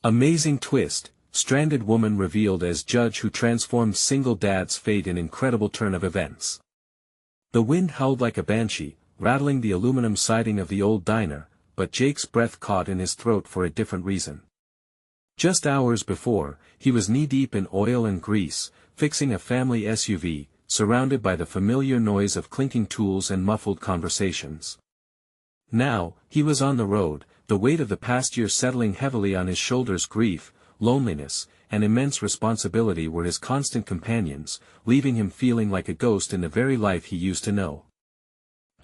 Amazing twist, stranded woman revealed as judge who transformed single dad's fate in incredible turn of events. The wind howled like a banshee, rattling the aluminum siding of the old diner, but Jake's breath caught in his throat for a different reason. Just hours before, he was knee-deep in oil and grease, fixing a family SUV, surrounded by the familiar noise of clinking tools and muffled conversations. Now, he was on the road, the weight of the past year settling heavily on his shoulders. Grief, loneliness, and immense responsibility were his constant companions, leaving him feeling like a ghost in the very life he used to know.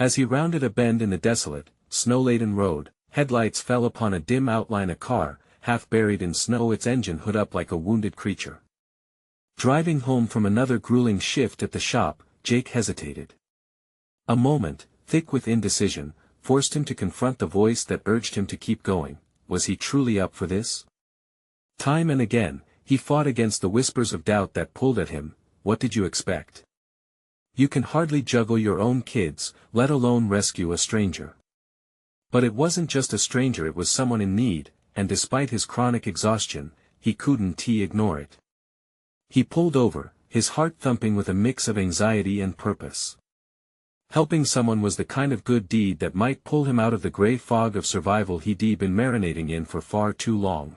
As he rounded a bend in the desolate, snow-laden road, headlights fell upon a dim outline, a car, half buried in snow, its engine hood up like a wounded creature. Driving home from another grueling shift at the shop, Jake hesitated. A moment, thick with indecision, forced him to confront the voice that urged him to keep going. Was he truly up for this? Time and again, he fought against the whispers of doubt that pulled at him. What did you expect? You can hardly juggle your own kids, let alone rescue a stranger. But it wasn't just a stranger, it was someone in need, and despite his chronic exhaustion, he couldn't ignore it. He pulled over, his heart thumping with a mix of anxiety and purpose. Helping someone was the kind of good deed that might pull him out of the gray fog of survival he'd been marinating in for far too long.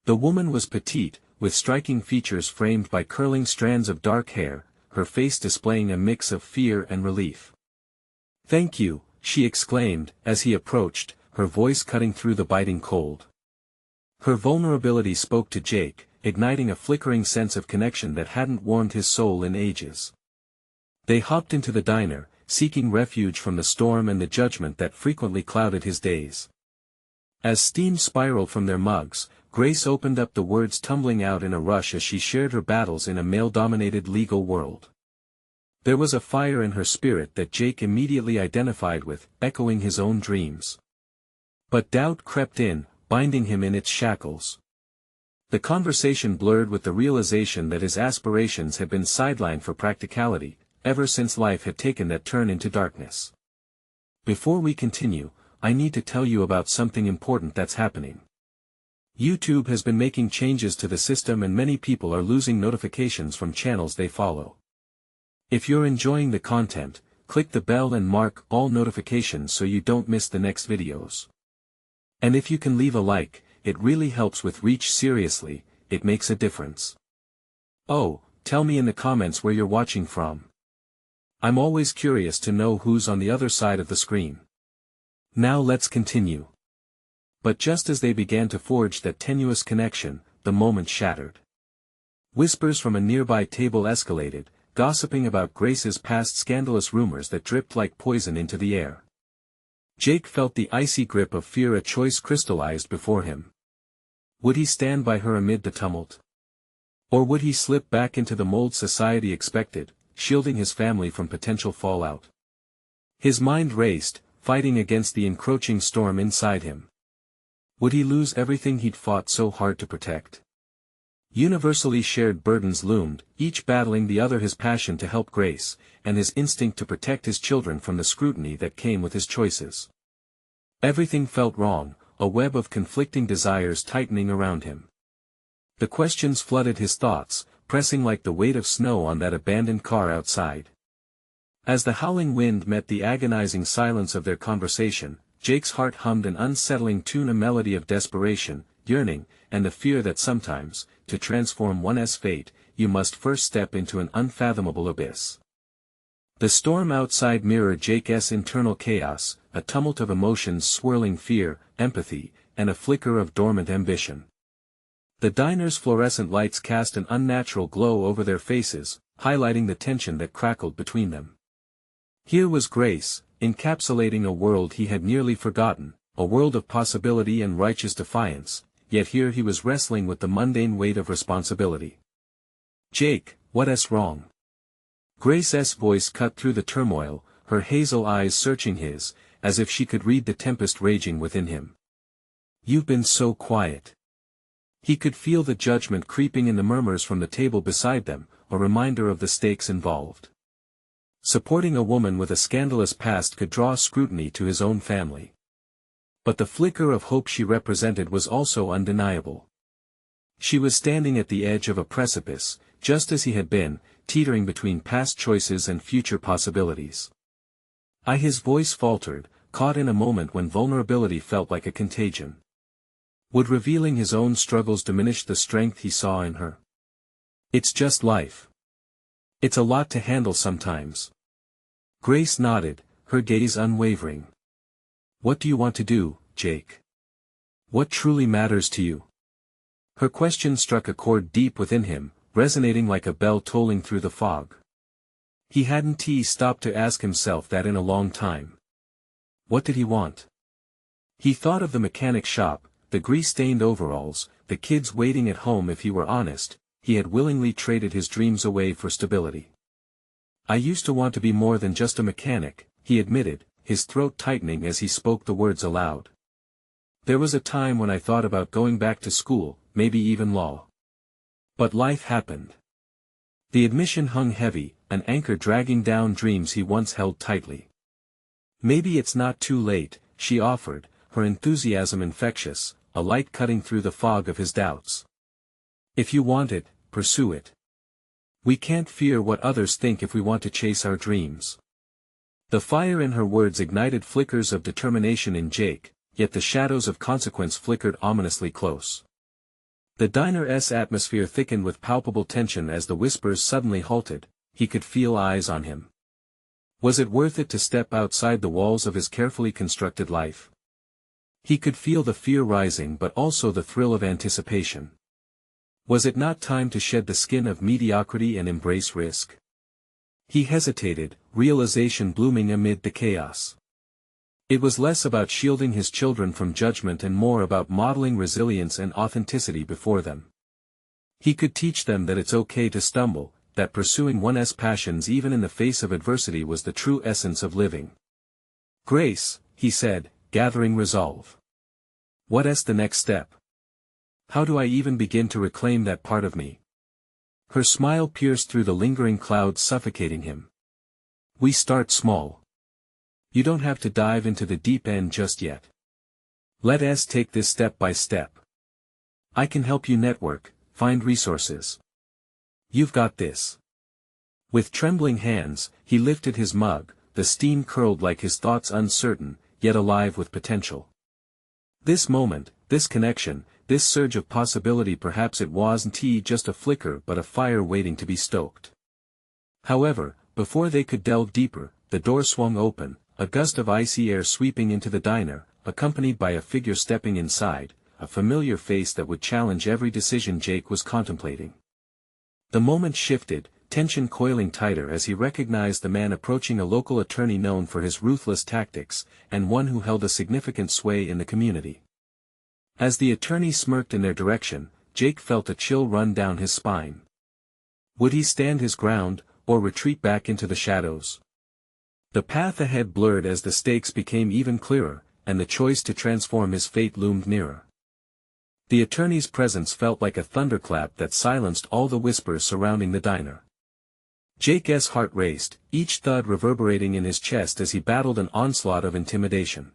The woman was petite, with striking features framed by curling strands of dark hair, her face displaying a mix of fear and relief. "Thank you," she exclaimed, as he approached, her voice cutting through the biting cold. Her vulnerability spoke to Jake, igniting a flickering sense of connection that hadn't warmed his soul in ages. They hopped into the diner, seeking refuge from the storm and the judgment that frequently clouded his days. As steam spiraled from their mugs, Grace opened up, the words tumbling out in a rush as she shared her battles in a male-dominated legal world. There was a fire in her spirit that Jake immediately identified with, echoing his own dreams. But doubt crept in, binding him in its shackles. The conversation blurred with the realization that his aspirations had been sidelined for practicality, ever since life had taken that turn into darkness. Before we continue, I need to tell you about something important that's happening. YouTube has been making changes to the system and many people are losing notifications from channels they follow. If you're enjoying the content, click the bell and mark all notifications so you don't miss the next videos. And if you can leave a like, it really helps with reach. Seriously, it makes a difference. Oh, tell me in the comments where you're watching from. I'm always curious to know who's on the other side of the screen. Now let's continue. But just as they began to forge that tenuous connection, the moment shattered. Whispers from a nearby table escalated, gossiping about Grace's past, scandalous rumors that dripped like poison into the air. Jake felt the icy grip of fear, a choice crystallized before him. Would he stand by her amid the tumult? Or would he slip back into the mold society expected, shielding his family from potential fallout? His mind raced, fighting against the encroaching storm inside him. Would he lose everything he'd fought so hard to protect? Universally shared burdens loomed, each battling the other: his passion to help Grace, and his instinct to protect his children from the scrutiny that came with his choices. Everything felt wrong, a web of conflicting desires tightening around him. The questions flooded his thoughts, pressing like the weight of snow on that abandoned car outside. As the howling wind met the agonizing silence of their conversation, Jake's heart hummed an unsettling tune, a melody of desperation, yearning, and the fear that sometimes, to transform one's fate, you must first step into an unfathomable abyss. The storm outside mirrored Jake's internal chaos, a tumult of emotions swirling: fear, empathy, and a flicker of dormant ambition. The diner's fluorescent lights cast an unnatural glow over their faces, highlighting the tension that crackled between them. Here was Grace, encapsulating a world he had nearly forgotten, a world of possibility and righteous defiance, yet here he was wrestling with the mundane weight of responsibility. "Jake, what's wrong?" Grace's voice cut through the turmoil, her hazel eyes searching his, as if she could read the tempest raging within him. "You've been so quiet." He could feel the judgment creeping in the murmurs from the table beside them, a reminder of the stakes involved. Supporting a woman with a scandalous past could draw scrutiny to his own family. But the flicker of hope she represented was also undeniable. She was standing at the edge of a precipice, just as he had been, teetering between past choices and future possibilities. His voice faltered, caught in a moment when vulnerability felt like a contagion. Would revealing his own struggles diminish the strength he saw in her? It's just life. It's a lot to handle sometimes. Grace nodded, her gaze unwavering. What do you want to do, Jake? What truly matters to you? Her question struck a chord deep within him, resonating like a bell tolling through the fog. He hadn't stopped to ask himself that in a long time. What did he want? He thought of the mechanic shop, the grease-stained overalls, the kids waiting at home. If he were honest, he had willingly traded his dreams away for stability. I used to want to be more than just a mechanic, he admitted, his throat tightening as he spoke the words aloud. There was a time when I thought about going back to school, maybe even law. But life happened. The admission hung heavy, an anchor dragging down dreams he once held tightly. Maybe it's not too late, she offered, her enthusiasm infectious, a light cutting through the fog of his doubts. If you want it, pursue it. We can't fear what others think if we want to chase our dreams. The fire in her words ignited flickers of determination in Jake, yet the shadows of consequence flickered ominously close. The diner's atmosphere thickened with palpable tension as the whispers suddenly halted. He could feel eyes on him. Was it worth it to step outside the walls of his carefully constructed life? He could feel the fear rising but also the thrill of anticipation. Was it not time to shed the skin of mediocrity and embrace risk? He hesitated, realization blooming amid the chaos. It was less about shielding his children from judgment and more about modeling resilience and authenticity before them. He could teach them that it's okay to stumble, that pursuing one's passions even in the face of adversity was the true essence of living. Grace, he said, gathering resolve. What's the next step? How do I even begin to reclaim that part of me? Her smile pierced through the lingering clouds suffocating him. We start small. You don't have to dive into the deep end just yet. Let us take this step by step. I can help you network, find resources. You've got this. With trembling hands, he lifted his mug, the steam curled like his thoughts uncertain, yet alive with potential. This moment, this connection, this surge of possibility, perhaps it wasn't just a flicker but a fire waiting to be stoked. However, before they could delve deeper, the door swung open, a gust of icy air sweeping into the diner, accompanied by a figure stepping inside, a familiar face that would challenge every decision Jake was contemplating. The moment shifted, tension coiling tighter as he recognized the man approaching, a local attorney known for his ruthless tactics, and one who held a significant sway in the community. As the attorney smirked in their direction, Jake felt a chill run down his spine. Would he stand his ground, or retreat back into the shadows? The path ahead blurred as the stakes became even clearer, and the choice to transform his fate loomed nearer. The attorney's presence felt like a thunderclap that silenced all the whispers surrounding the diner. Jake's heart raced, each thud reverberating in his chest as he battled an onslaught of intimidation.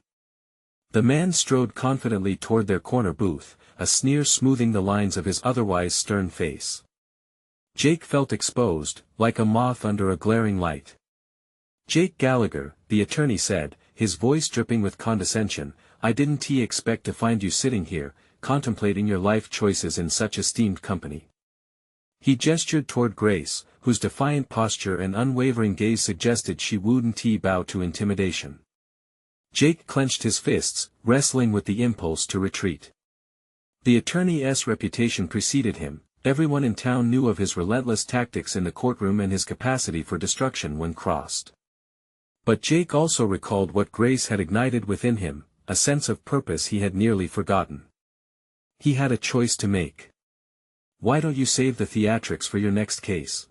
The man strode confidently toward their corner booth, a sneer smoothing the lines of his otherwise stern face. Jake felt exposed, like a moth under a glaring light. Jake Gallagher, the attorney said, his voice dripping with condescension, I didn't expect to find you sitting here, contemplating your life choices in such esteemed company. He gestured toward Grace, whose defiant posture and unwavering gaze suggested she wouldn't bow to intimidation. Jake clenched his fists, wrestling with the impulse to retreat. The attorney's reputation preceded him, everyone in town knew of his relentless tactics in the courtroom and his capacity for destruction when crossed. But Jake also recalled what Grace had ignited within him, a sense of purpose he had nearly forgotten. He had a choice to make. Why don't you save the theatrics for your next case?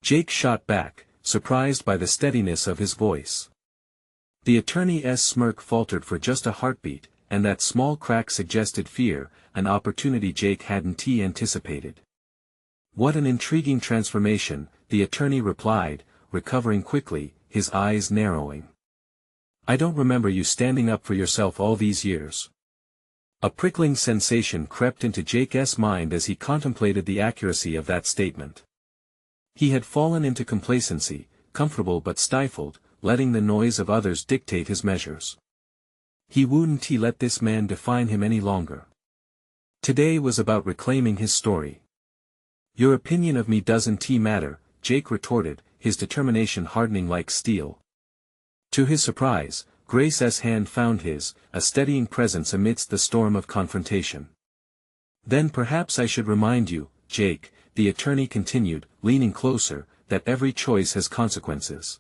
Jake shot back, surprised by the steadiness of his voice. The attorney's smirk faltered for just a heartbeat, and that small crack suggested fear, an opportunity Jake hadn't anticipated. What an intriguing transformation, the attorney replied, recovering quickly, his eyes narrowing. I don't remember you standing up for yourself all these years. A prickling sensation crept into Jake's mind as he contemplated the accuracy of that statement. He had fallen into complacency, comfortable but stifled, letting the noise of others dictate his measures. He wouldn't let this man define him any longer. Today was about reclaiming his story. Your opinion of me doesn't matter, Jake retorted, his determination hardening like steel. To his surprise, Grace's hand found his, a steadying presence amidst the storm of confrontation. Then perhaps I should remind you, Jake, the attorney continued, leaning closer, that every choice has consequences.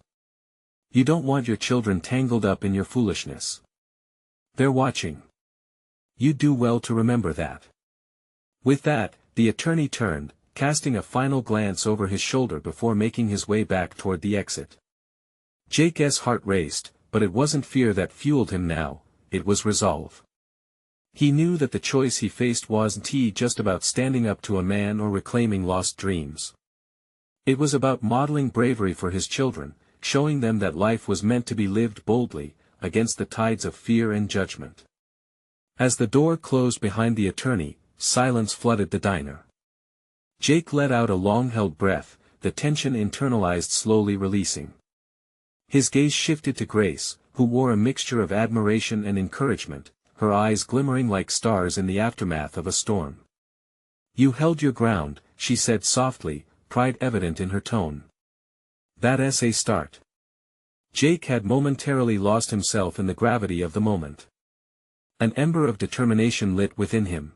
You don't want your children tangled up in your foolishness. They're watching. You do well to remember that. With that, the attorney turned, casting a final glance over his shoulder before making his way back toward the exit. Jake's heart raced, but it wasn't fear that fueled him now, it was resolve. He knew that the choice he faced wasn't just about standing up to a man or reclaiming lost dreams. It was about modeling bravery for his children, showing them that life was meant to be lived boldly, against the tides of fear and judgment. As the door closed behind the attorney, silence flooded the diner. Jake let out a long-held breath, the tension internalized slowly releasing. His gaze shifted to Grace, who wore a mixture of admiration and encouragement, her eyes glimmering like stars in the aftermath of a storm. You held your ground, she said softly, pride evident in her tone. That's a start. Jake had momentarily lost himself in the gravity of the moment. An ember of determination lit within him.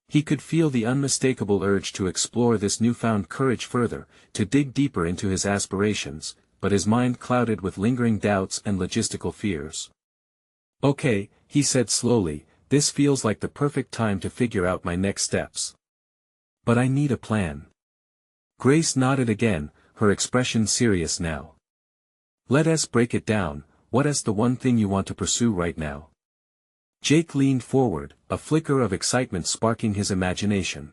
He could feel the unmistakable urge to explore this newfound courage further, to dig deeper into his aspirations, but his mind clouded with lingering doubts and logistical fears. Okay, he said slowly, this feels like the perfect time to figure out my next steps. But I need a plan. Grace nodded again, her expression serious now. Let's break it down, what's the one thing you want to pursue right now? Jake leaned forward, a flicker of excitement sparking his imagination.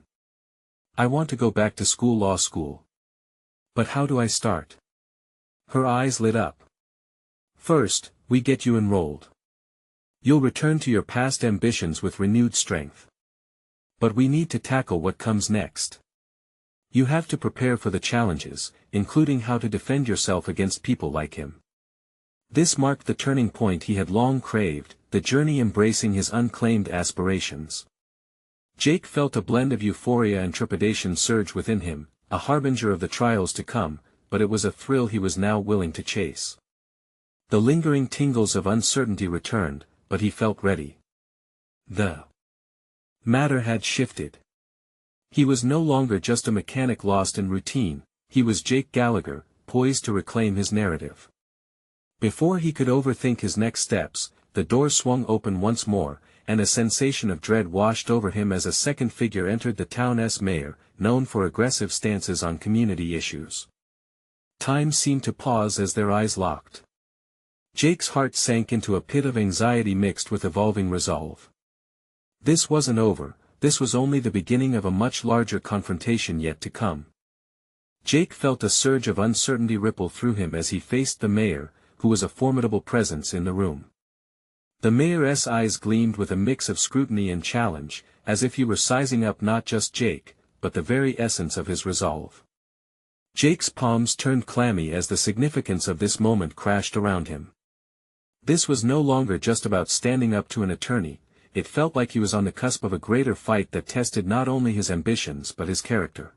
I want to go back to law school. But how do I start? Her eyes lit up. First, we get you enrolled. You'll return to your past ambitions with renewed strength. But we need to tackle what comes next. You have to prepare for the challenges, including how to defend yourself against people like him. This marked the turning point he had long craved, the journey embracing his unclaimed aspirations. Jake felt a blend of euphoria and trepidation surge within him, a harbinger of the trials to come, but it was a thrill he was now willing to chase. The lingering tingles of uncertainty returned, but he felt ready. The matter had shifted. He was no longer just a mechanic lost in routine, he was Jake Gallagher, poised to reclaim his narrative. Before he could overthink his next steps, the door swung open once more, and a sensation of dread washed over him as a second figure entered the town's mayor, known for aggressive stances on community issues. Time seemed to pause as their eyes locked. Jake's heart sank into a pit of anxiety mixed with evolving resolve. This wasn't over, this was only the beginning of a much larger confrontation yet to come. Jake felt a surge of uncertainty ripple through him as he faced the mayor, who was a formidable presence in the room. The mayor's eyes gleamed with a mix of scrutiny and challenge, as if he were sizing up not just Jake, but the very essence of his resolve. Jake's palms turned clammy as the significance of this moment crashed around him. This was no longer just about standing up to an attorney, it felt like he was on the cusp of a greater fight that tested not only his ambitions but his character.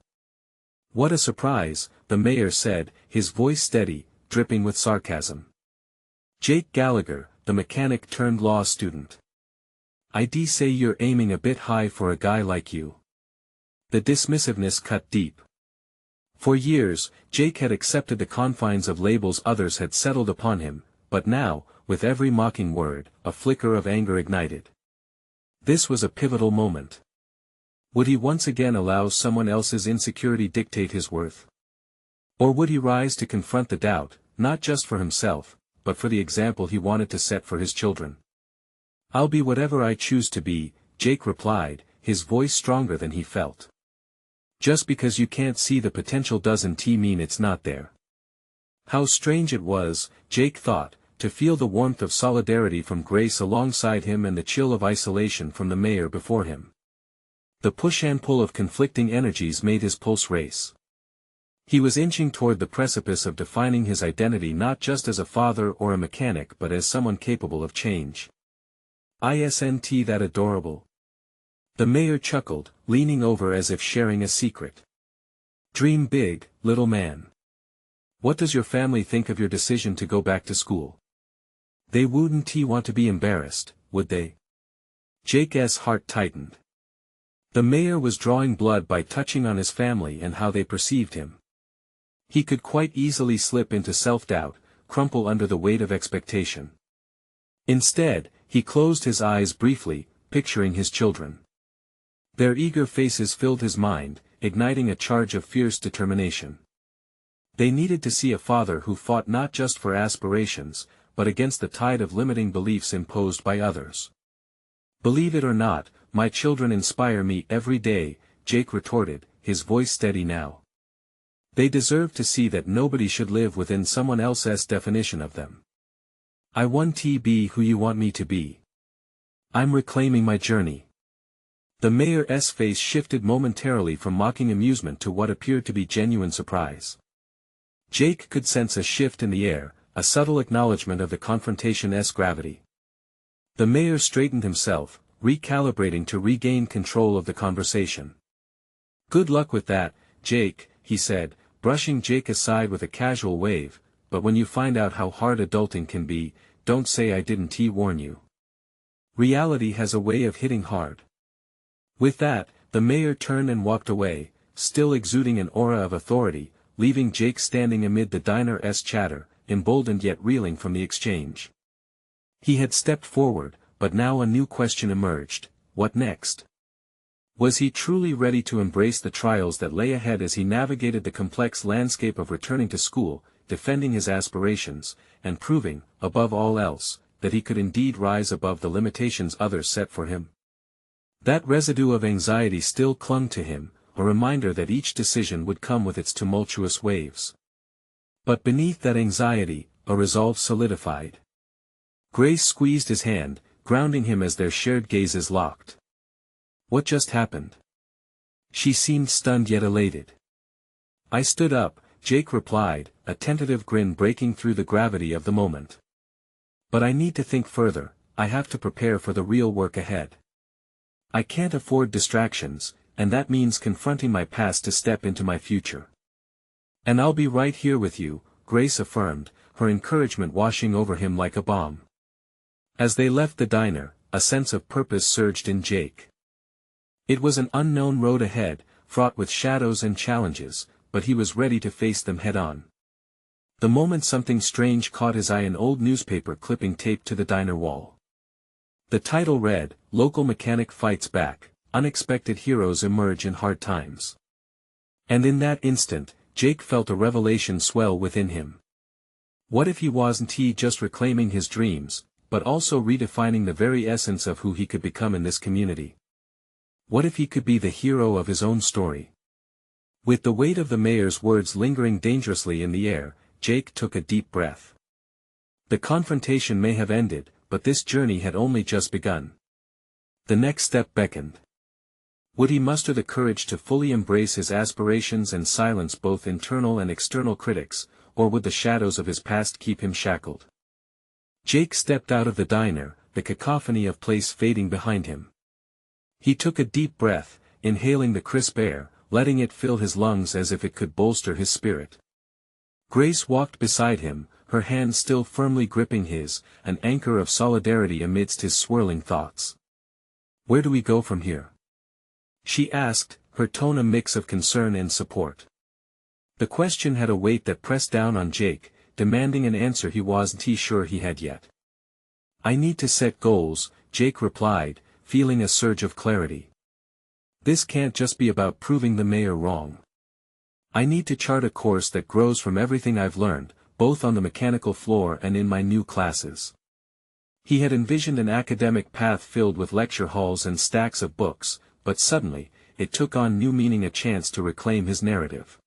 What a surprise, the mayor said, his voice steady, dripping with sarcasm. Jake Gallagher, the mechanic turned law student. I'd say you're aiming a bit high for a guy like you. The dismissiveness cut deep. For years, Jake had accepted the confines of labels others had settled upon him, but now, with every mocking word, a flicker of anger ignited. This was a pivotal moment. Would he once again allow someone else's insecurity dictate his worth? Or would he rise to confront the doubt, not just for himself, but for the example he wanted to set for his children? I'll be whatever I choose to be, Jake replied, his voice stronger than he felt. Just because you can't see the potential doesn't mean it's not there. How strange it was, Jake thought, to feel the warmth of solidarity from Grace alongside him and the chill of isolation from the mayor before him. The push and pull of conflicting energies made his pulse race. He was inching toward the precipice of defining his identity not just as a father or a mechanic but as someone capable of change. Isn't that adorable? The mayor chuckled, leaning over as if sharing a secret. Dream big, little man. What does your family think of your decision to go back to school? They wouldn't want to be embarrassed, would they? Jake's heart tightened. The mayor was drawing blood by touching on his family and how they perceived him. He could quite easily slip into self-doubt, crumple under the weight of expectation. Instead, he closed his eyes briefly, picturing his children. Their eager faces filled his mind, igniting a charge of fierce determination. They needed to see a father who fought not just for aspirations, but against the tide of limiting beliefs imposed by others. Believe it or not, my children inspire me every day, Jake retorted, his voice steady now. They deserve to see that nobody should live within someone else's definition of them. I want to be who you want me to be. I'm reclaiming my journey. The mayor's face shifted momentarily from mocking amusement to what appeared to be genuine surprise. Jake could sense a shift in the air, a subtle acknowledgement of the confrontation's gravity. The mayor straightened himself, recalibrating to regain control of the conversation. Good luck with that, Jake, he said, brushing Jake aside with a casual wave, but when you find out how hard adulting can be, don't say I didn't warn you. Reality has a way of hitting hard. With that, the mayor turned and walked away, still exuding an aura of authority, leaving Jake standing amid the diner's chatter, emboldened yet reeling from the exchange. He had stepped forward, but now a new question emerged: what next? Was he truly ready to embrace the trials that lay ahead as he navigated the complex landscape of returning to school, defending his aspirations, and proving, above all else, that he could indeed rise above the limitations others set for him? That residue of anxiety still clung to him, a reminder that each decision would come with its tumultuous waves. But beneath that anxiety, a resolve solidified. Grace squeezed his hand, grounding him as their shared gazes locked. What just happened? She seemed stunned yet elated. I stood up, Jake replied, a tentative grin breaking through the gravity of the moment. But I need to think further, I have to prepare for the real work ahead. I can't afford distractions, and that means confronting my past to step into my future. And I'll be right here with you, Grace affirmed, her encouragement washing over him like a balm. As they left the diner, a sense of purpose surged in Jake. It was an unknown road ahead, fraught with shadows and challenges, but he was ready to face them head-on. The moment something strange caught his eye, an old newspaper clipping taped to the diner wall. The title read, "Local Mechanic Fights Back, Unexpected Heroes Emerge in Hard Times." And in that instant, Jake felt a revelation swell within him. What if he wasn't just reclaiming his dreams, but also redefining the very essence of who he could become in this community? What if he could be the hero of his own story? With the weight of the mayor's words lingering dangerously in the air, Jake took a deep breath. The confrontation may have ended, but this journey had only just begun. The next step beckoned. Would he muster the courage to fully embrace his aspirations and silence both internal and external critics, or would the shadows of his past keep him shackled? Jake stepped out of the diner, the cacophony of place fading behind him. He took a deep breath, inhaling the crisp air, letting it fill his lungs as if it could bolster his spirit. Grace walked beside him, her hand still firmly gripping his, an anchor of solidarity amidst his swirling thoughts. Where do we go from here? She asked, her tone a mix of concern and support. The question had a weight that pressed down on Jake, demanding an answer he wasn't sure he had yet. I need to set goals, Jake replied, feeling a surge of clarity. This can't just be about proving the mayor wrong. I need to chart a course that grows from everything I've learned, both on the mechanical floor and in my new classes. He had envisioned an academic path filled with lecture halls and stacks of books, but suddenly, it took on new meaning, a chance to reclaim his narrative.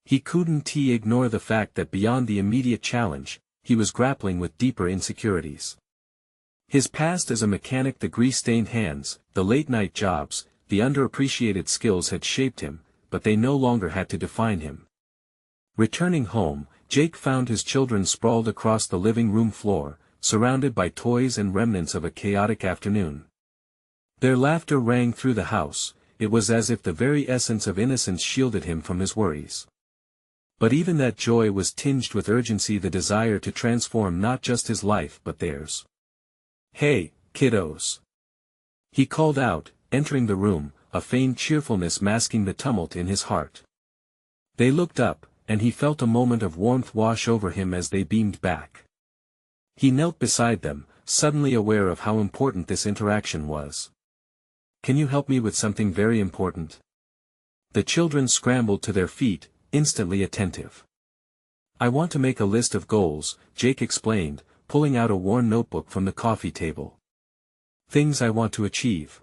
He couldn't ignore the fact that beyond the immediate challenge, he was grappling with deeper insecurities. His past as a mechanic, the grease-stained hands, the late-night jobs, the underappreciated skills had shaped him, but they no longer had to define him. Returning home, Jake found his children sprawled across the living room floor, surrounded by toys and remnants of a chaotic afternoon. Their laughter rang through the house. It was as if the very essence of innocence shielded him from his worries. But even that joy was tinged with urgency, the desire to transform not just his life but theirs. "Hey, kiddos!" he called out, entering the room, a feigned cheerfulness masking the tumult in his heart. They looked up, and he felt a moment of warmth wash over him as they beamed back. He knelt beside them, suddenly aware of how important this interaction was. "Can you help me with something very important?" The children scrambled to their feet, instantly attentive. "I want to make a list of goals," Jake explained, pulling out a worn notebook from the coffee table. "Things I want to achieve.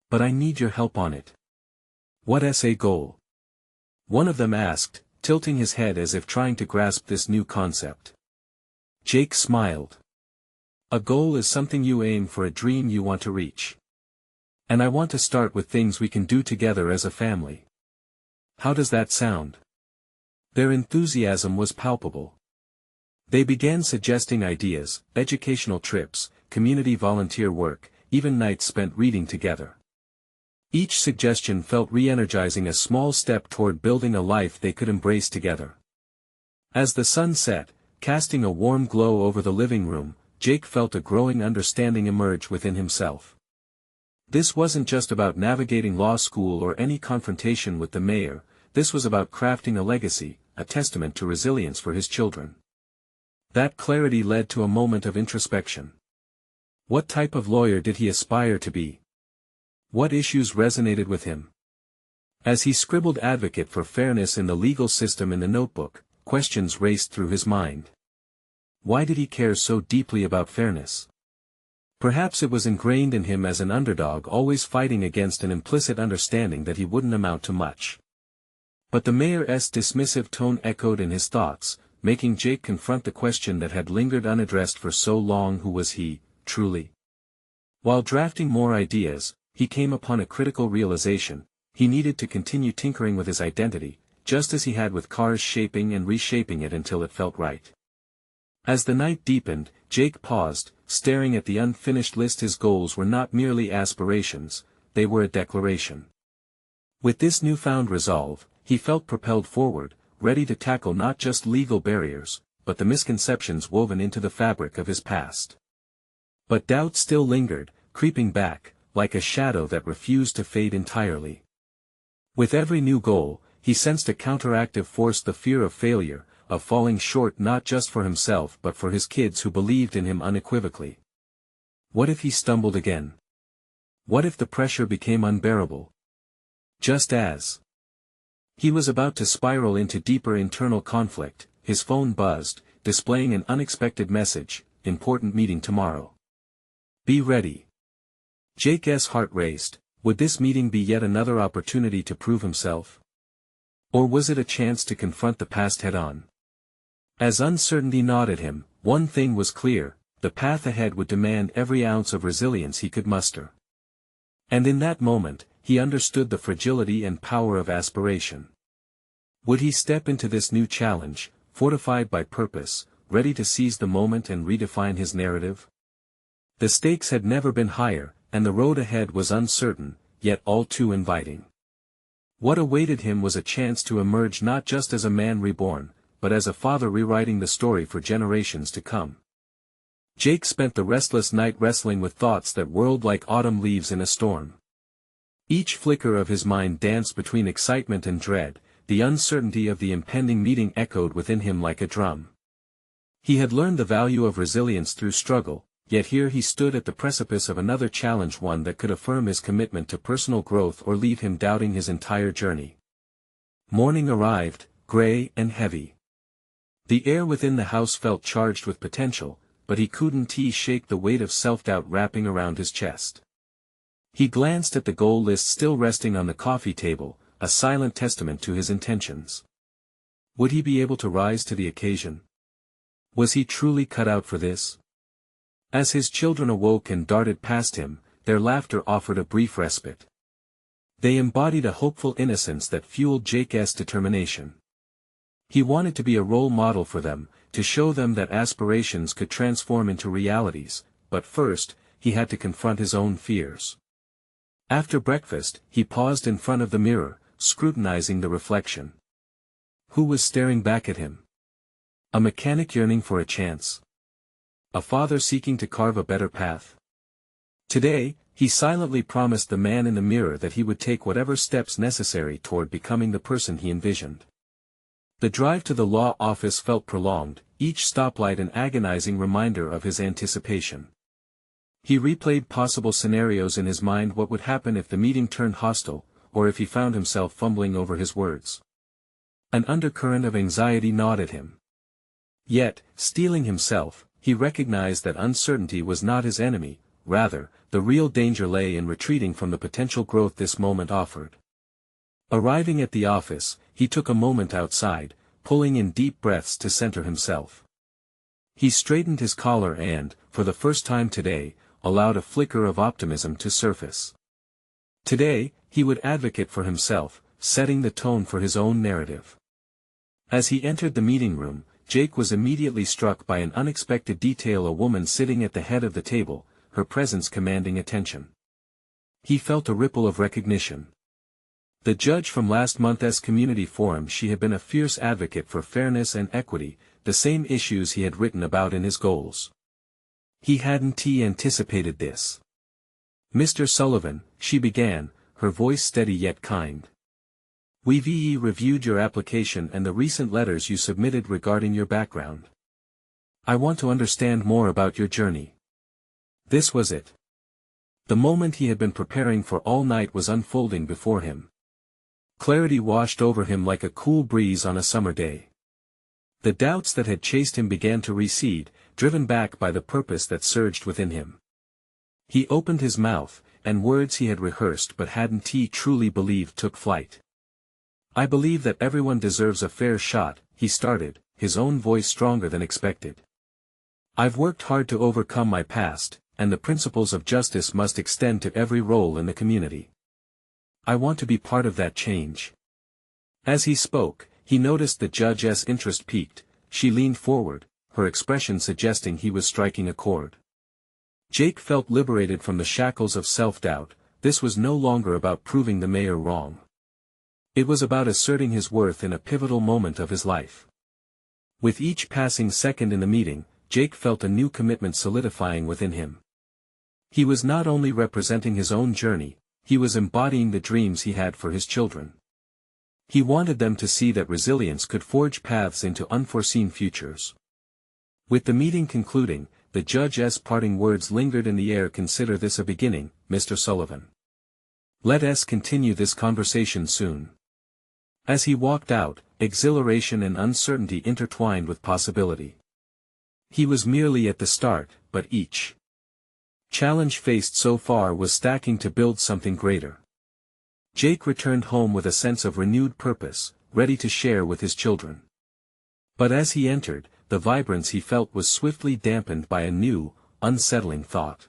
But I need your help on it." "What essay goal?" one of them asked, tilting his head as if trying to grasp this new concept. Jake smiled. "A goal is something you aim for, a dream you want to reach. And I want to start with things we can do together as a family. How does that sound?" Their enthusiasm was palpable. They began suggesting ideas: educational trips, community volunteer work, even nights spent reading together. Each suggestion felt re-energizing, a small step toward building a life they could embrace together. As the sun set, casting a warm glow over the living room, Jake felt a growing understanding emerge within himself. This wasn't just about navigating law school or any confrontation with the mayor. This was about crafting a legacy, a testament to resilience for his children. That clarity led to a moment of introspection. What type of lawyer did he aspire to be? What issues resonated with him? As he scribbled "advocate for fairness in the legal system" in the notebook, questions raced through his mind. Why did he care so deeply about fairness? Perhaps it was ingrained in him as an underdog, always fighting against an implicit understanding that he wouldn't amount to much. But the mayor's dismissive tone echoed in his thoughts, making Jake confront the question that had lingered unaddressed for so long: who was he, truly? While drafting more ideas, he came upon a critical realization: he needed to continue tinkering with his identity, just as he had with cars, shaping and reshaping it until it felt right. As the night deepened, Jake paused, staring at the unfinished list. His goals were not merely aspirations, they were a declaration. With this newfound resolve, he felt propelled forward, ready to tackle not just legal barriers, but the misconceptions woven into the fabric of his past. But doubt still lingered, creeping back, like a shadow that refused to fade entirely. With every new goal, he sensed a counteractive force: the fear of failure, of falling short, not just for himself but for his kids who believed in him unequivocally. What if he stumbled again? What if the pressure became unbearable? Just as he was about to spiral into deeper internal conflict, his phone buzzed, displaying an unexpected message: "Important meeting tomorrow. Be ready." Jake's heart raced. Would this meeting be yet another opportunity to prove himself? Or was it a chance to confront the past head-on? As uncertainty gnawed at him, one thing was clear: the path ahead would demand every ounce of resilience he could muster. And in that moment, he understood the fragility and power of aspiration. Would he step into this new challenge, fortified by purpose, ready to seize the moment and redefine his narrative? The stakes had never been higher, and the road ahead was uncertain, yet all too inviting. What awaited him was a chance to emerge not just as a man reborn, but as a father rewriting the story for generations to come. Jake spent the restless night wrestling with thoughts that whirled like autumn leaves in a storm. Each flicker of his mind danced between excitement and dread. The uncertainty of the impending meeting echoed within him like a drum. He had learned the value of resilience through struggle, yet here he stood at the precipice of another challenge, one that could affirm his commitment to personal growth or leave him doubting his entire journey. Morning arrived, gray and heavy. The air within the house felt charged with potential, but he couldn't shake the weight of self-doubt wrapping around his chest. He glanced at the goal list still resting on the coffee table, a silent testament to his intentions. Would he be able to rise to the occasion? Was he truly cut out for this? As his children awoke and darted past him, their laughter offered a brief respite. They embodied a hopeful innocence that fueled Jake's determination. He wanted to be a role model for them, to show them that aspirations could transform into realities, but first, he had to confront his own fears. After breakfast, he paused in front of the mirror, scrutinizing the reflection. Who was staring back at him? A mechanic yearning for a chance? A father seeking to carve a better path? Today, he silently promised the man in the mirror that he would take whatever steps necessary toward becoming the person he envisioned. The drive to the law office felt prolonged, each stoplight an agonizing reminder of his anticipation. He replayed possible scenarios in his mind: what would happen if the meeting turned hostile, or if he found himself fumbling over his words. An undercurrent of anxiety gnawed at him. Yet, steeling himself, he recognized that uncertainty was not his enemy, rather, the real danger lay in retreating from the potential growth this moment offered. Arriving at the office, he took a moment outside, pulling in deep breaths to center himself. He straightened his collar and, for the first time today, allowed a flicker of optimism to surface. Today, he would advocate for himself, setting the tone for his own narrative. As he entered the meeting room, Jake was immediately struck by an unexpected detail: a woman sitting at the head of the table, her presence commanding attention. He felt a ripple of recognition. The judge from last month's community forum. She had been a fierce advocate for fairness and equity, the same issues he had written about in his goals. He hadn't anticipated this. Mr. Sullivan, she began, her voice steady yet kind. We've reviewed your application and the recent letters you submitted regarding your background. I want to understand more about your journey. This was it. The moment he had been preparing for all night was unfolding before him. Clarity washed over him like a cool breeze on a summer day. The doubts that had chased him began to recede, driven back by the purpose that surged within him. He opened his mouth, and words he had rehearsed but hadn't truly believed took flight. I believe that everyone deserves a fair shot, he started, his own voice stronger than expected. I've worked hard to overcome my past, and the principles of justice must extend to every role in the community. I want to be part of that change. As he spoke, he noticed the judge's interest peaked. She leaned forward, her expression suggesting he was striking a chord. Jake felt liberated from the shackles of self-doubt. This was no longer about proving the mayor wrong. It was about asserting his worth in a pivotal moment of his life. With each passing second in the meeting, Jake felt a new commitment solidifying within him. He was not only representing his own journey, he was embodying the dreams he had for his children. He wanted them to see that resilience could forge paths into unforeseen futures. With the meeting concluding, the judge's parting words lingered in the air. Consider this a beginning, Mr. Sullivan. Let us continue this conversation soon. As he walked out, exhilaration and uncertainty intertwined with possibility. He was merely at the start, but each challenge faced so far was stacking to build something greater. Jake returned home with a sense of renewed purpose, ready to share with his children. But as he entered, the vibrance he felt was swiftly dampened by a new, unsettling thought.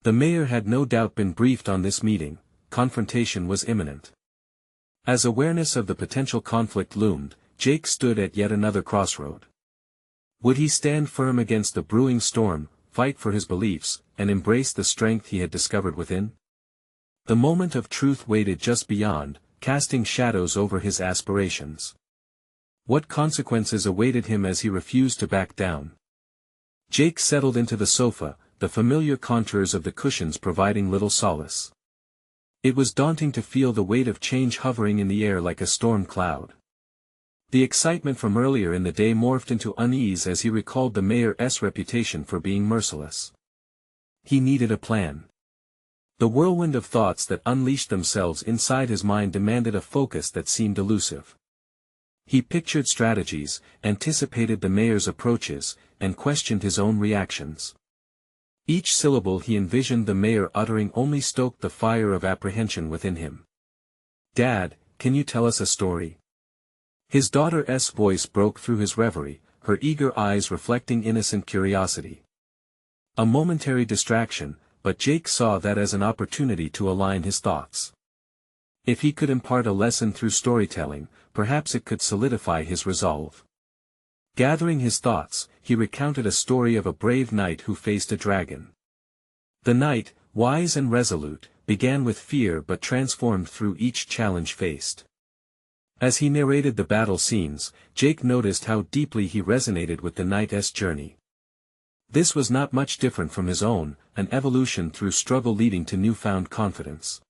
The mayor had no doubt been briefed on this meeting. Confrontation was imminent. As awareness of the potential conflict loomed, Jake stood at yet another crossroad. Would he stand firm against the brewing storm, fight for his beliefs, and embrace the strength he had discovered within? The moment of truth waited just beyond, casting shadows over his aspirations. What consequences awaited him as he refused to back down? Jake settled into the sofa, the familiar contours of the cushions providing little solace. It was daunting to feel the weight of change hovering in the air like a storm cloud. The excitement from earlier in the day morphed into unease as he recalled the mayor's reputation for being merciless. He needed a plan. The whirlwind of thoughts that unleashed themselves inside his mind demanded a focus that seemed elusive. He pictured strategies, anticipated the mayor's approaches, and questioned his own reactions. Each syllable he envisioned the mayor uttering only stoked the fire of apprehension within him. "Dad, can you tell us a story?" His daughter's voice broke through his reverie, her eager eyes reflecting innocent curiosity. A momentary distraction, but Jake saw that as an opportunity to align his thoughts. If he could impart a lesson through storytelling, perhaps it could solidify his resolve. Gathering his thoughts, he recounted a story of a brave knight who faced a dragon. The knight, wise and resolute, began with fear but transformed through each challenge faced. As he narrated the battle scenes, Jake noticed how deeply he resonated with the knight's journey. This was not much different from his own, an evolution through struggle leading to newfound confidence.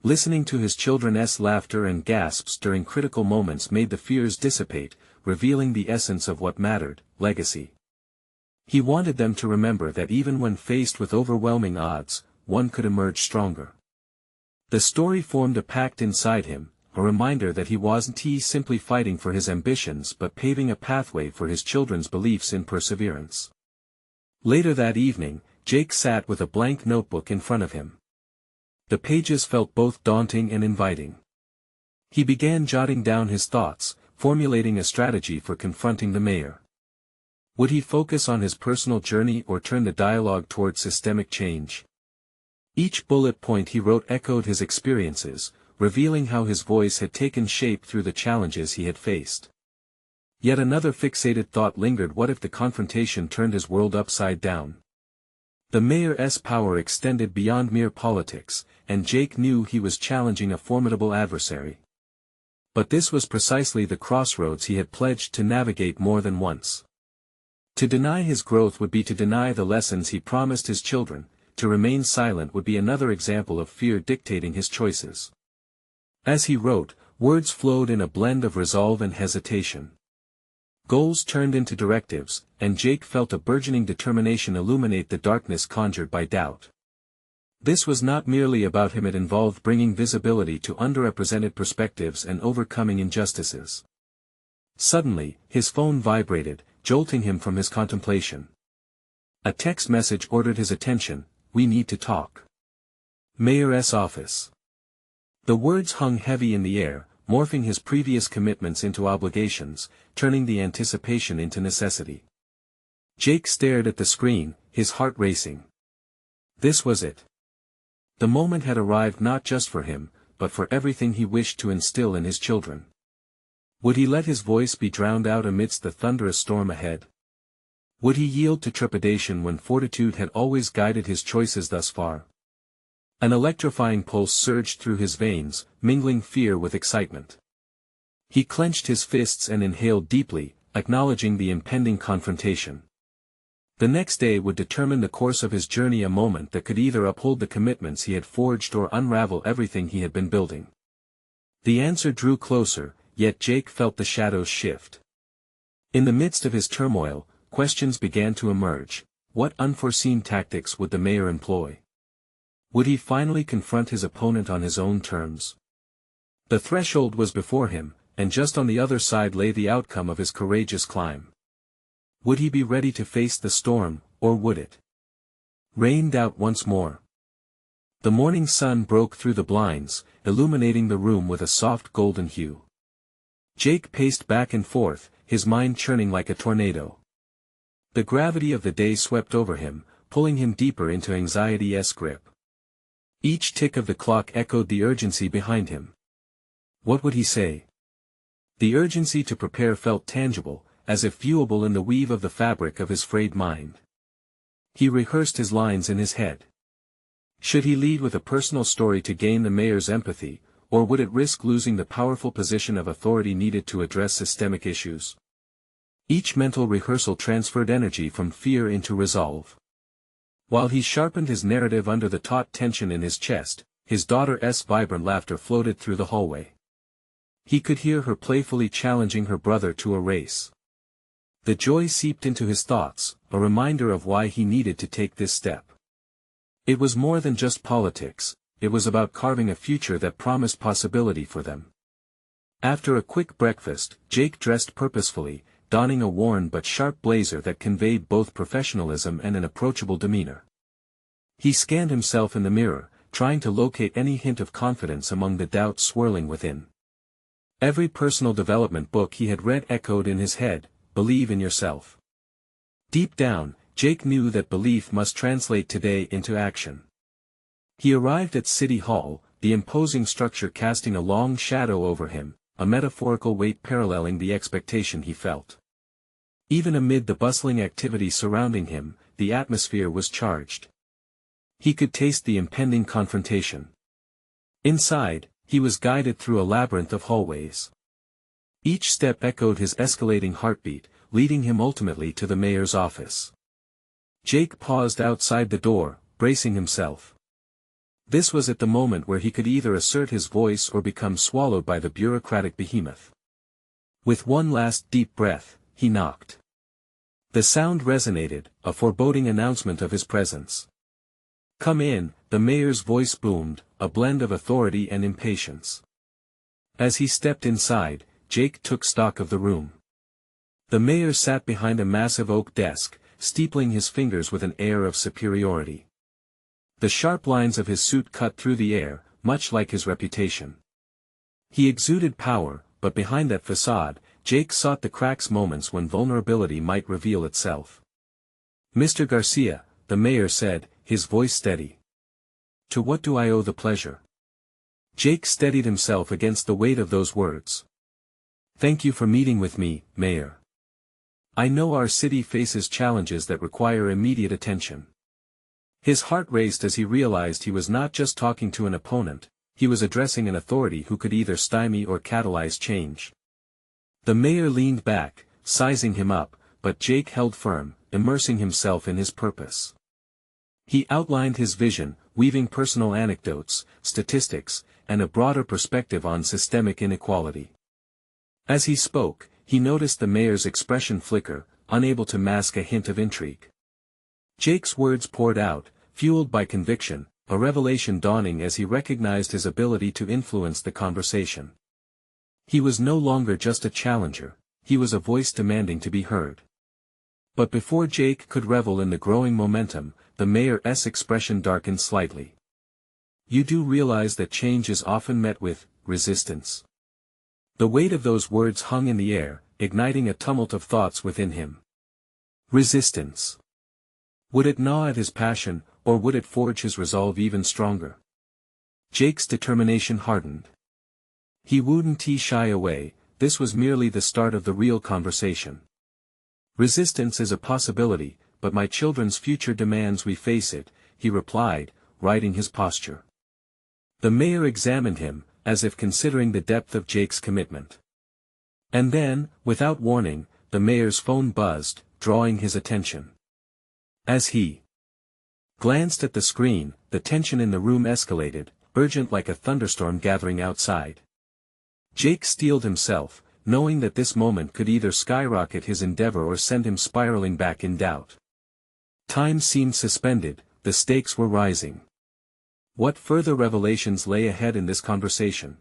Listening to his children's laughter and gasps during critical moments made the fears dissipate, revealing the essence of what mattered, legacy. He wanted them to remember that even when faced with overwhelming odds, one could emerge stronger. The story formed a pact inside him, a reminder that he wasn't simply fighting for his ambitions but paving a pathway for his children's beliefs in perseverance. Later that evening, Jake sat with a blank notebook in front of him. The pages felt both daunting and inviting. He began jotting down his thoughts, formulating a strategy for confronting the mayor. Would he focus on his personal journey or turn the dialogue toward systemic change? Each bullet point he wrote echoed his experiences, revealing how his voice had taken shape through the challenges he had faced. Yet another fixated thought lingered: what if the confrontation turned his world upside down? The mayor's power extended beyond mere politics, and Jake knew he was challenging a formidable adversary. But this was precisely the crossroads he had pledged to navigate more than once. To deny his growth would be to deny the lessons he promised his children, to remain silent would be another example of fear dictating his choices. As he wrote, words flowed in a blend of resolve and hesitation. Goals turned into directives, and Jake felt a burgeoning determination illuminate the darkness conjured by doubt. This was not merely about him, it involved bringing visibility to underrepresented perspectives and overcoming injustices. Suddenly, his phone vibrated, jolting him from his contemplation. A text message ordered his attention: "We need to talk." Mayor's office. The words hung heavy in the air, morphing his previous commitments into obligations, turning the anticipation into necessity. Jake stared at the screen, his heart racing. This was it. The moment had arrived, not just for him, but for everything he wished to instill in his children. Would he let his voice be drowned out amidst the thunderous storm ahead? Would he yield to trepidation when fortitude had always guided his choices thus far? An electrifying pulse surged through his veins, mingling fear with excitement. He clenched his fists and inhaled deeply, acknowledging the impending confrontation. The next day would determine the course of his journey, a moment that could either uphold the commitments he had forged or unravel everything he had been building. The answer drew closer, yet Jake felt the shadows shift. In the midst of his turmoil, questions began to emerge. What unforeseen tactics would the mayor employ? Would he finally confront his opponent on his own terms? The threshold was before him, and just on the other side lay the outcome of his courageous climb. Would he be ready to face the storm, or would it rain doubt once more? The morning sun broke through the blinds, illuminating the room with a soft golden hue. Jake paced back and forth, his mind churning like a tornado. The gravity of the day swept over him, pulling him deeper into anxiety's grip. Each tick of the clock echoed the urgency behind him. What would he say? The urgency to prepare felt tangible, as if viewable in the weave of the fabric of his frayed mind. He rehearsed his lines in his head. Should he lead with a personal story to gain the mayor's empathy, or would it risk losing the powerful position of authority needed to address systemic issues? Each mental rehearsal transferred energy from fear into resolve. While he sharpened his narrative under the taut tension in his chest, his daughter's vibrant laughter floated through the hallway. He could hear her playfully challenging her brother to a race. The joy seeped into his thoughts, a reminder of why he needed to take this step. It was more than just politics, it was about carving a future that promised possibility for them. After a quick breakfast, Jake dressed purposefully, donning a worn but sharp blazer that conveyed both professionalism and an approachable demeanor. He scanned himself in the mirror, trying to locate any hint of confidence among the doubts swirling within. Every personal development book he had read echoed in his head: believe in yourself. Deep down, Jake knew that belief must translate today into action. He arrived at City Hall, the imposing structure casting a long shadow over him, a metaphorical weight paralleling the expectation he felt. Even amid the bustling activity surrounding him, the atmosphere was charged. He could taste the impending confrontation. Inside, he was guided through a labyrinth of hallways. Each step echoed his escalating heartbeat, leading him ultimately to the mayor's office. Jake paused outside the door, bracing himself. This was at the moment where he could either assert his voice or become swallowed by the bureaucratic behemoth. With one last deep breath, he knocked. The sound resonated, a foreboding announcement of his presence. "Come in," the mayor's voice boomed, a blend of authority and impatience. As he stepped inside, Jake took stock of the room. The mayor sat behind a massive oak desk, steepling his fingers with an air of superiority. The sharp lines of his suit cut through the air, much like his reputation. He exuded power, but behind that facade, Jake sought the cracks, moments when vulnerability might reveal itself. "Mr. Garcia," the mayor said, his voice steady. "To what do I owe the pleasure?" Jake steadied himself against the weight of those words. "Thank you for meeting with me, Mayor. I know our city faces challenges that require immediate attention." His heart raced as he realized he was not just talking to an opponent, he was addressing an authority who could either stymie or catalyze change. The mayor leaned back, sizing him up, but Jake held firm, immersing himself in his purpose. He outlined his vision, weaving personal anecdotes, statistics, and a broader perspective on systemic inequality. As he spoke, he noticed the mayor's expression flicker, unable to mask a hint of intrigue. Jake's words poured out, fueled by conviction, a revelation dawning as he recognized his ability to influence the conversation. He was no longer just a challenger, he was a voice demanding to be heard. But before Jake could revel in the growing momentum, the mayor's expression darkened slightly. "You do realize that change is often met with resistance." The weight of those words hung in the air, igniting a tumult of thoughts within him. Resistance. Would it gnaw at his passion, or would it forge his resolve even stronger? Jake's determination hardened. He wouldn't shy away, this was merely the start of the real conversation. "Resistance is a possibility, but my children's future demands we face it," he replied, righting his posture. The mayor examined him, as if considering the depth of Jake's commitment. And then, without warning, the mayor's phone buzzed, drawing his attention. As he glanced at the screen, the tension in the room escalated, urgent like a thunderstorm gathering outside. Jake steeled himself, knowing that this moment could either skyrocket his endeavor or send him spiraling back in doubt. Time seemed suspended, the stakes were rising. What further revelations lay ahead in this conversation?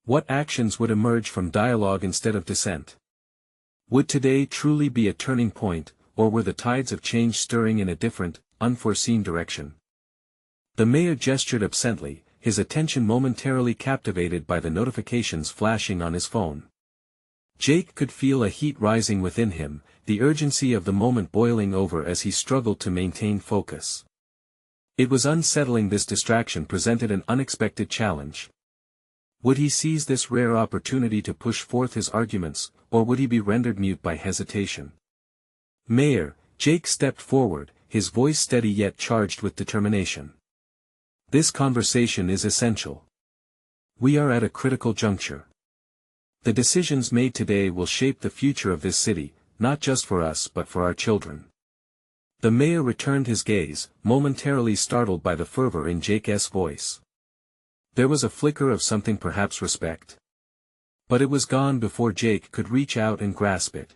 What actions would emerge from dialogue instead of dissent? Would today truly be a turning point, or were the tides of change stirring in a different, unforeseen direction? The mayor gestured absently, his attention momentarily captivated by the notifications flashing on his phone. Jake could feel a heat rising within him, the urgency of the moment boiling over as he struggled to maintain focus. It was unsettling. This distraction presented an unexpected challenge. Would he seize this rare opportunity to push forth his arguments, or would he be rendered mute by hesitation? "Mayor," Jake stepped forward, his voice steady yet charged with determination. "This conversation is essential. We are at a critical juncture. The decisions made today will shape the future of this city, not just for us but for our children." The mayor returned his gaze, momentarily startled by the fervor in Jake's voice. There was a flicker of something, perhaps respect. But it was gone before Jake could reach out and grasp it.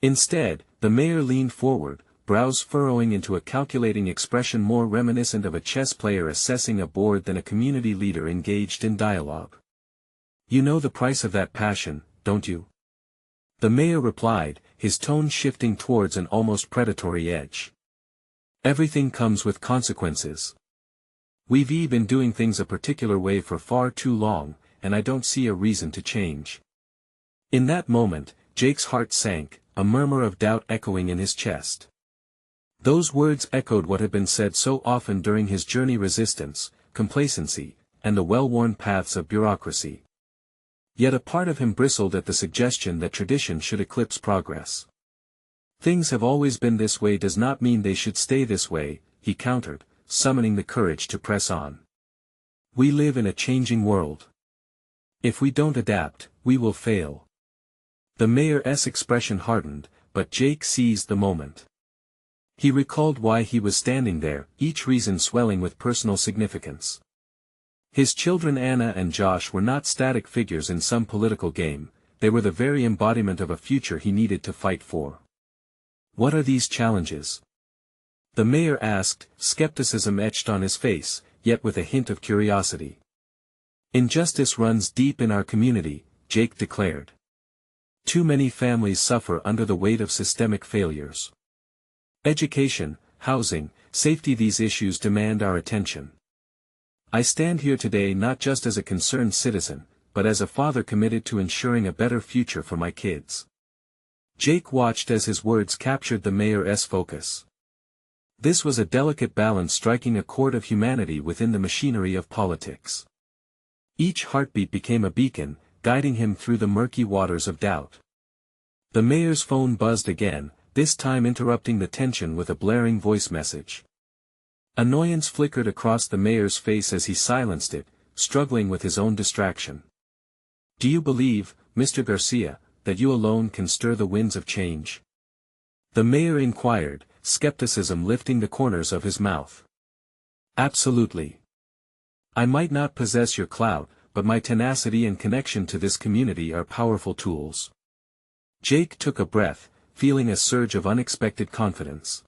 Instead, the mayor leaned forward, brows furrowing into a calculating expression more reminiscent of a chess player assessing a board than a community leader engaged in dialogue. "You know the price of that passion, don't you?" The mayor replied, his tone shifting towards an almost predatory edge. "Everything comes with consequences. We've been doing things a particular way for far too long, and I don't see a reason to change." In that moment, Jake's heart sank, a murmur of doubt echoing in his chest. Those words echoed what had been said so often during his journey: resistance, complacency, and the well-worn paths of bureaucracy. Yet a part of him bristled at the suggestion that tradition should eclipse progress. Things have always been this way does not mean they should stay this way, he countered, summoning the courage to press on. We live in a changing world. If we don't adapt, we will fail. The mayor's expression hardened, but Jake seized the moment. He recalled why he was standing there, each reason swelling with personal significance. His children Anna and Josh were not static figures in some political game, they were the very embodiment of a future he needed to fight for. What are these challenges? The mayor asked, skepticism etched on his face, yet with a hint of curiosity. Injustice runs deep in our community, Jake declared. Too many families suffer under the weight of systemic failures. Education, housing, safety, these issues demand our attention. I stand here today not just as a concerned citizen, but as a father committed to ensuring a better future for my kids. Jake watched as his words captured the mayor's focus. This was a delicate balance, striking a chord of humanity within the machinery of politics. Each heartbeat became a beacon, guiding him through the murky waters of doubt. The mayor's phone buzzed again, this time interrupting the tension with a blaring voice message. Annoyance flickered across the mayor's face as he silenced it, struggling with his own distraction. Do you believe, Mr. Garcia, that you alone can stir the winds of change? The mayor inquired, skepticism lifting the corners of his mouth. Absolutely. I might not possess your clout, but my tenacity and connection to this community are powerful tools. Jake took a breath, feeling a surge of unexpected confidence.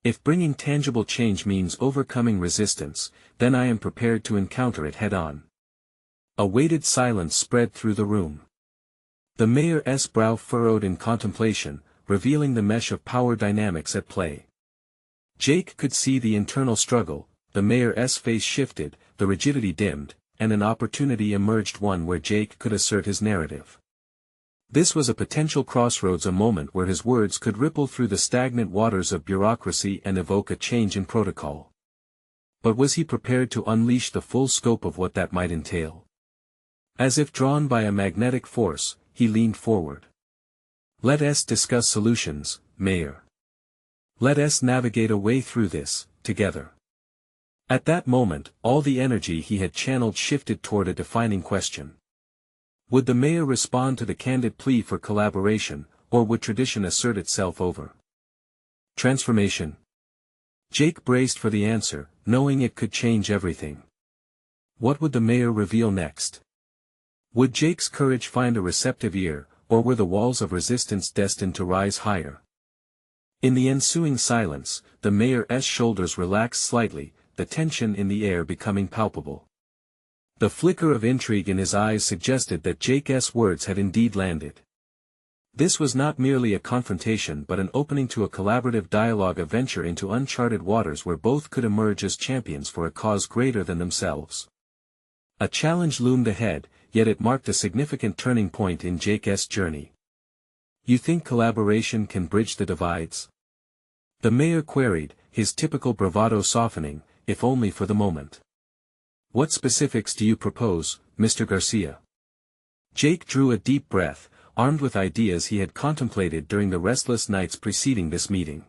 If bringing tangible change means overcoming resistance, then I am prepared to encounter it head-on. A weighted silence spread through the room. The mayor's brow furrowed in contemplation, revealing the mesh of power dynamics at play. Jake could see the internal struggle, the mayor's face shifted, the rigidity dimmed, and an opportunity emerged, one where Jake could assert his narrative. This was a potential crossroads, a moment where his words could ripple through the stagnant waters of bureaucracy and evoke a change in protocol. But was he prepared to unleash the full scope of what that might entail? As if drawn by a magnetic force, he leaned forward. Let us discuss solutions, Mayor. Let us navigate a way through this, together. At that moment, all the energy he had channeled shifted toward a defining question. Would the mayor respond to the candid plea for collaboration, or would tradition assert itself over transformation? Jake braced for the answer, knowing it could change everything. What would the mayor reveal next? Would Jake's courage find a receptive ear, or were the walls of resistance destined to rise higher? In the ensuing silence, the mayor's shoulders relaxed slightly, the tension in the air becoming palpable. The flicker of intrigue in his eyes suggested that Jake's words had indeed landed. This was not merely a confrontation but an opening to a collaborative dialogue, a venture into uncharted waters where both could emerge as champions for a cause greater than themselves. A challenge loomed ahead, yet it marked a significant turning point in Jake's journey. You think collaboration can bridge the divides? The mayor queried, his typical bravado softening, if only for the moment. What specifics do you propose, Mr. Garcia? Jake drew a deep breath, armed with ideas he had contemplated during the restless nights preceding this meeting.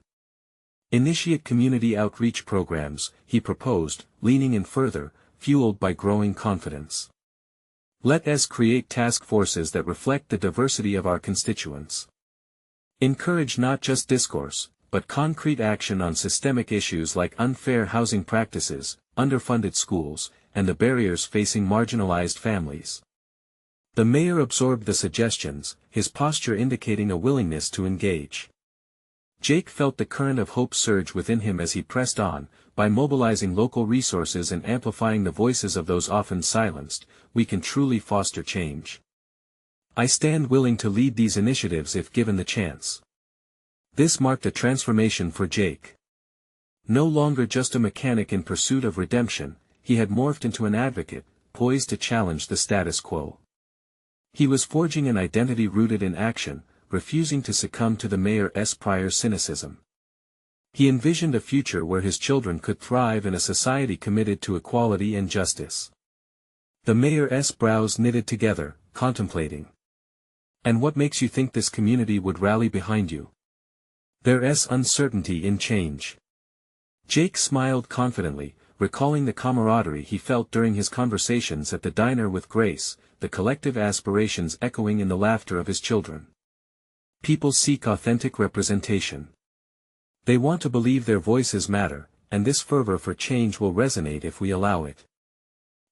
Initiate community outreach programs, he proposed, leaning in further, fueled by growing confidence. Let us create task forces that reflect the diversity of our constituents. Encourage not just discourse, but concrete action on systemic issues like unfair housing practices, underfunded schools, and the barriers facing marginalized families. The mayor absorbed the suggestions, his posture indicating a willingness to engage. Jake felt the current of hope surge within him as he pressed on. By mobilizing local resources and amplifying the voices of those often silenced, we can truly foster change. I stand willing to lead these initiatives if given the chance. This marked a transformation for Jake. No longer just a mechanic in pursuit of redemption, he had morphed into an advocate, poised to challenge the status quo. He was forging an identity rooted in action, refusing to succumb to the mayor's prior cynicism. He envisioned a future where his children could thrive in a society committed to equality and justice. The mayor's brows knitted together, contemplating. "And what makes you think this community would rally behind you?" "There's uncertainty in change." Jake smiled confidently, recalling the camaraderie he felt during his conversations at the diner with Grace, the collective aspirations echoing in the laughter of his children. People seek authentic representation. They want to believe their voices matter, and this fervor for change will resonate if we allow it.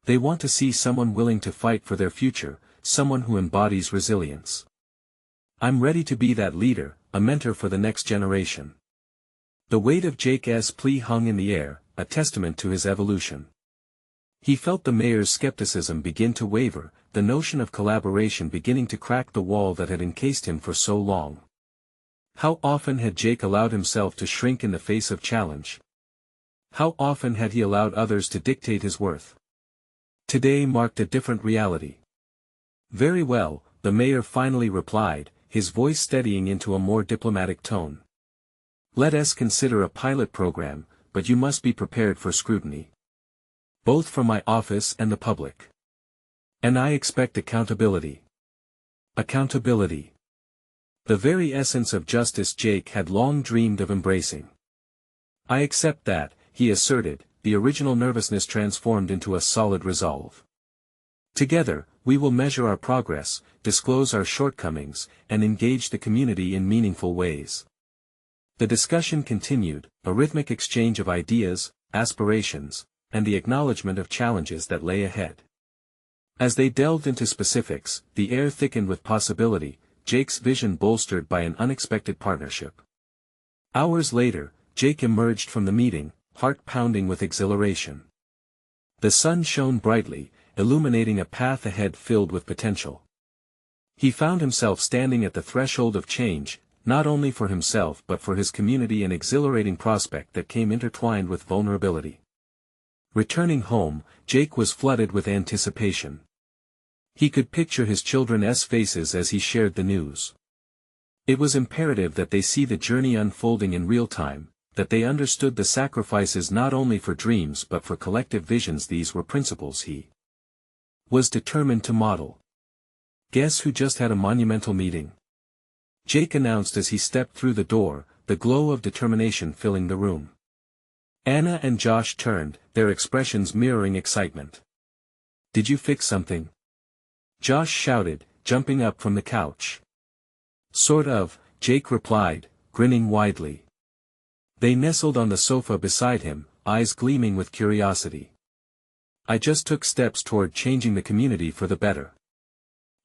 They want to see someone willing to fight for their future, someone who embodies resilience. "I'm ready to be that leader, a mentor for the next generation." The weight of Jake's plea hung in the air, a testament to his evolution. He felt the mayor's skepticism begin to waver, the notion of collaboration beginning to crack the wall that had encased him for so long. How often had Jake allowed himself to shrink in the face of challenge? How often had he allowed others to dictate his worth? Today marked a different reality. "Very well," the mayor finally replied, his voice steadying into a more diplomatic tone. "Let us consider a pilot program, but you must be prepared for scrutiny. Both from my office and the public. And I expect accountability." Accountability. The very essence of justice Jake had long dreamed of embracing. "I accept that," he asserted, the original nervousness transformed into a solid resolve. "Together, we will measure our progress, disclose our shortcomings, and engage the community in meaningful ways." The discussion continued, a rhythmic exchange of ideas, aspirations, and the acknowledgement of challenges that lay ahead. As they delved into specifics, the air thickened with possibility, Jake's vision bolstered by an unexpected partnership. Hours later, Jake emerged from the meeting, heart pounding with exhilaration. The sun shone brightly, illuminating a path ahead filled with potential. He found himself standing at the threshold of change, not only for himself but for his community, an exhilarating prospect that came intertwined with vulnerability. Returning home, Jake was flooded with anticipation. He could picture his children's faces as he shared the news. It was imperative that they see the journey unfolding in real time, that they understood the sacrifices not only for dreams but for collective visions. These were principles he was determined to model. "Guess who just had a monumental meeting?" Jake announced as he stepped through the door, the glow of determination filling the room. Anna and Josh turned, their expressions mirroring excitement. "Did you fix something?" Josh shouted, jumping up from the couch. "Sort of," Jake replied, grinning widely. They nestled on the sofa beside him, eyes gleaming with curiosity. "I just took steps toward changing the community for the better.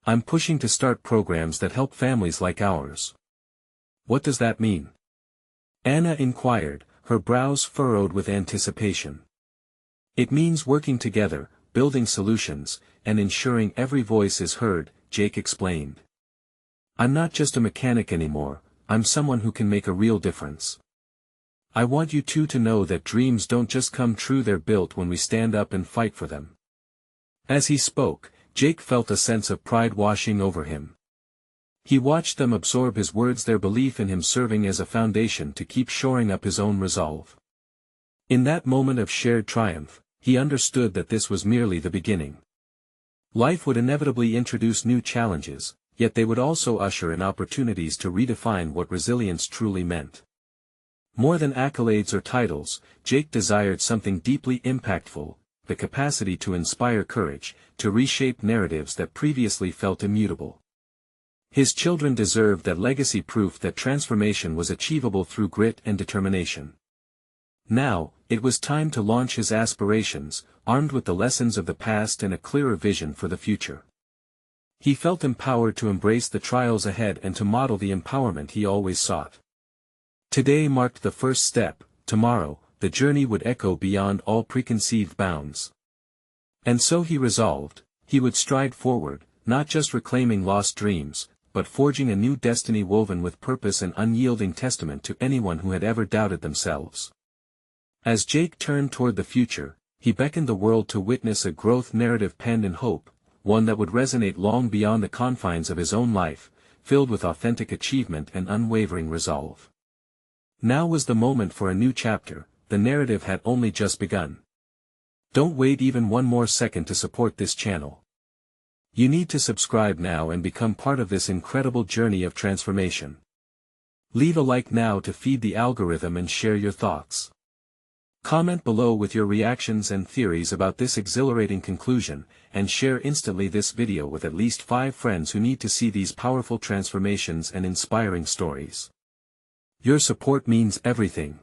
I'm pushing to start programs that help families like ours." "What does that mean?" Anna inquired, her brows furrowed with anticipation. "It means working together, building solutions, and ensuring every voice is heard," Jake explained. "I'm not just a mechanic anymore, I'm someone who can make a real difference. I want you two to know that dreams don't just come true, they're built when we stand up and fight for them." As he spoke, Jake felt a sense of pride washing over him. He watched them absorb his words, their belief in him serving as a foundation to keep shoring up his own resolve. In that moment of shared triumph, he understood that this was merely the beginning. Life would inevitably introduce new challenges, yet they would also usher in opportunities to redefine what resilience truly meant. More than accolades or titles, Jake desired something deeply impactful, the capacity to inspire courage, to reshape narratives that previously felt immutable. His children deserved that legacy, proof that transformation was achievable through grit and determination. Now, it was time to launch his aspirations, armed with the lessons of the past and a clearer vision for the future. He felt empowered to embrace the trials ahead and to model the empowerment he always sought. Today marked the first step, tomorrow, the journey would echo beyond all preconceived bounds. And so he resolved, he would stride forward, not just reclaiming lost dreams, but forging a new destiny woven with purpose and unyielding testament to anyone who had ever doubted themselves. As Jake turned toward the future, he beckoned the world to witness a growth narrative penned in hope, one that would resonate long beyond the confines of his own life, filled with authentic achievement and unwavering resolve. Now was the moment for a new chapter, the narrative had only just begun. Don't wait even one more second to support this channel. You need to subscribe now and become part of this incredible journey of transformation. Leave a like now to feed the algorithm and share your thoughts. Comment below with your reactions and theories about this exhilarating conclusion, and share instantly this video with at least 5 friends who need to see these powerful transformations and inspiring stories. Your support means everything.